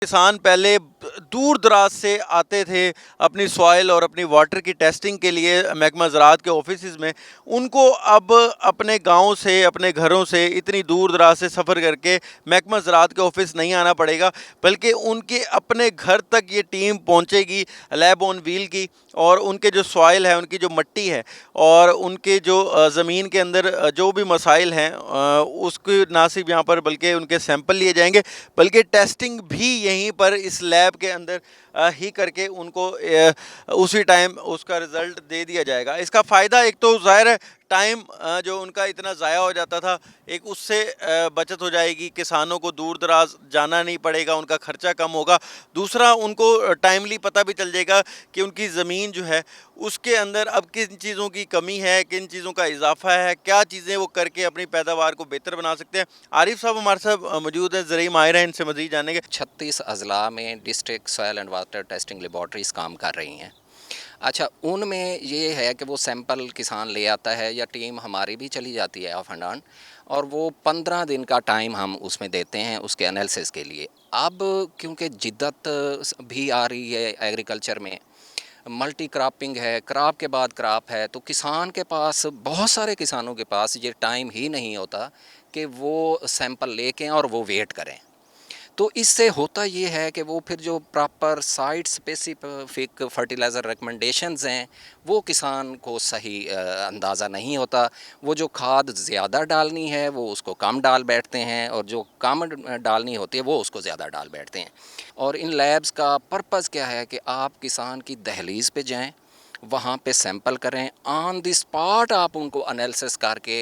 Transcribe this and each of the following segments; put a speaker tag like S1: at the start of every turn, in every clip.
S1: किसान पहले दूर दराज से आते थे अपनी सॉइल और अपनी वाटर की टेस्टिंग के लिए महकमा ज़राअत के ऑफिसेज़ में। उनको अब अपने गांव से, अपने घरों से इतनी दूर दराज से सफ़र करके महकमा ज़राअत के ऑफिस नहीं आना पड़ेगा, बल्कि उनके अपने घर तक ये टीम पहुंचेगी लैब ऑन व्हील की। और उनके जो सॉइल है, उनकी जो मिट्टी है और उनके जो ज़मीन के अंदर जो भी मसाइल हैं, उसके ना सिर्फ यहाँ पर बल्कि उनके सैंपल लिए जाएंगे, बल्कि टेस्टिंग भी यहीं पर इस लैब के अंदर ही करके उनको उसी टाइम उसका रिज़ल्ट दे दिया जाएगा। इसका फ़ायदा एक तो ज़ाहिर है टाइम जो उनका इतना ज़ाया हो जाता था, एक उससे बचत हो जाएगी, किसानों को दूर दराज जाना नहीं पड़ेगा, उनका खर्चा कम होगा। दूसरा, उनको टाइमली पता भी चल जाएगा कि उनकी ज़मीन जो है उसके अंदर अब किन चीज़ों की कमी है, किन चीज़ों का इजाफा है, क्या चीज़ें वो करके अपनी पैदावार को बेहतर बना सकते हैं। आरिफ साहब हमारे साथ मौजूद है, ज़रूरी माहिर हैं, इनसे मज़ीद जानेंगे।
S2: 36 अज़ला में district soil and water testing laboratories काम कर रही हैं। अच्छा, उनमें ये है कि वो सैंपल किसान ले आता है या टीम हमारी भी चली जाती है ऑफ एंड ऑन, और वो 15 दिन का टाइम हम उसमें देते हैं उसके एनालिसिस के लिए। अब क्योंकि जिद्दत भी आ रही है एग्रीकल्चर में, मल्टी क्रॉपिंग है, क्रॉप के बाद क्रॉप है, तो किसान के पास, बहुत सारे किसानों के पास ये टाइम ही नहीं होता कि वो सैंपल लेके और वो वेट करें। तो इससे होता ये है कि वो फिर जो proper site specific fertiliser recommendations हैं वो किसान को सही अंदाज़ा नहीं होता। वो जो खाद ज़्यादा डालनी है वो उसको कम डाल बैठते हैं, और जो कम डालनी होती है वो उसको ज़्यादा डाल बैठते हैं। और इन लैब्स का पर्पज़ क्या है कि आप किसान की दहलीज़ पे जाएं, वहाँ पे सैंपल करें, ऑन द स्पॉट आप उनको एनालिसिस करके,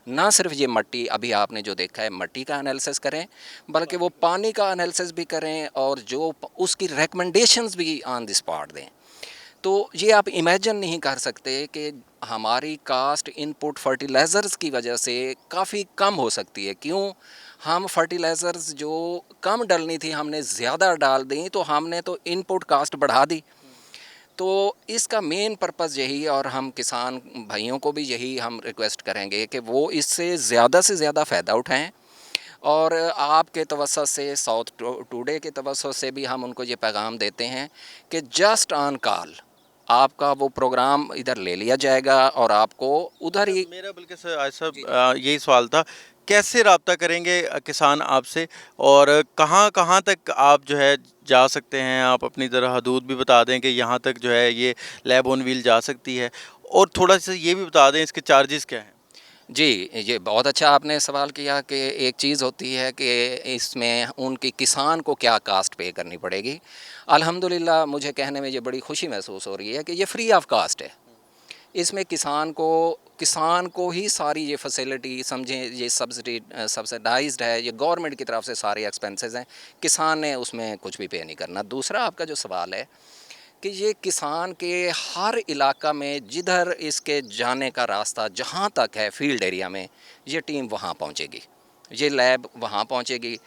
S2: ना सिर्फ ये मट्टी अभी आपने जो देखा है मट्टी का एनालिसिस करें, बल्कि वो पानी का एनालिसिस भी करें और जो उसकी रिकमेंडेशंस भी ऑन द स्पॉट दें। तो ये आप इमेजिन नहीं कर सकते कि हमारी कास्ट इनपुट फर्टिलाइज़र्स की वजह से काफ़ी कम हो सकती है। क्यों? हम फर्टिलाइज़र्स जो कम डलनी थी हमने ज़्यादा डाल दी, तो हमने तो इनपुट कास्ट बढ़ा दी। तो इसका मेन पर्पज़ यही, और हम किसान भाइयों को भी यही हम रिक्वेस्ट करेंगे कि वो इससे ज़्यादा से ज़्यादा फ़ायदा उठाएं। और आपके तवज्जो से, साउथ टुडे के तवज्जो से भी हम उनको ये पैगाम देते हैं कि जस्ट ऑन कॉल आपका वो प्रोग्राम इधर ले लिया जाएगा और आपको उधर ही।
S1: मेरा बल्कि सर आज साहब
S2: जी जी।
S1: यही सवाल था, कैसे रब्ता करेंगे किसान आपसे, और कहाँ कहाँ तक आप जो है जा सकते हैं? आप अपनी तरह हदूद भी बता दें कि यहाँ तक जो है ये लैब ऑन व्हील जा सकती है, और थोड़ा सा ये भी बता दें इसके चार्जेस क्या हैं।
S2: जी, ये बहुत अच्छा आपने सवाल किया कि एक चीज़ होती है कि इसमें उनकी किसान को क्या कास्ट पे करनी पड़ेगी। अल्हम्दुलिल्लाह मुझे कहने में ये बड़ी खुशी महसूस हो रही है कि ये फ्री ऑफ कास्ट है। इसमें किसान को ही सारी ये फैसिलिटी समझें, ये सब्सिडाइज्ड है, ये गवर्नमेंट की तरफ से सारे एक्सपेंसेस हैं, किसान ने उसमें कुछ भी पे नहीं करना। दूसरा आपका जो सवाल है कि ये किसान के हर इलाका में जिधर इसके जाने का रास्ता जहाँ तक है फील्ड एरिया में, ये टीम वहाँ पहुँचेगी, ये लैब वहाँ पहुँचेगी।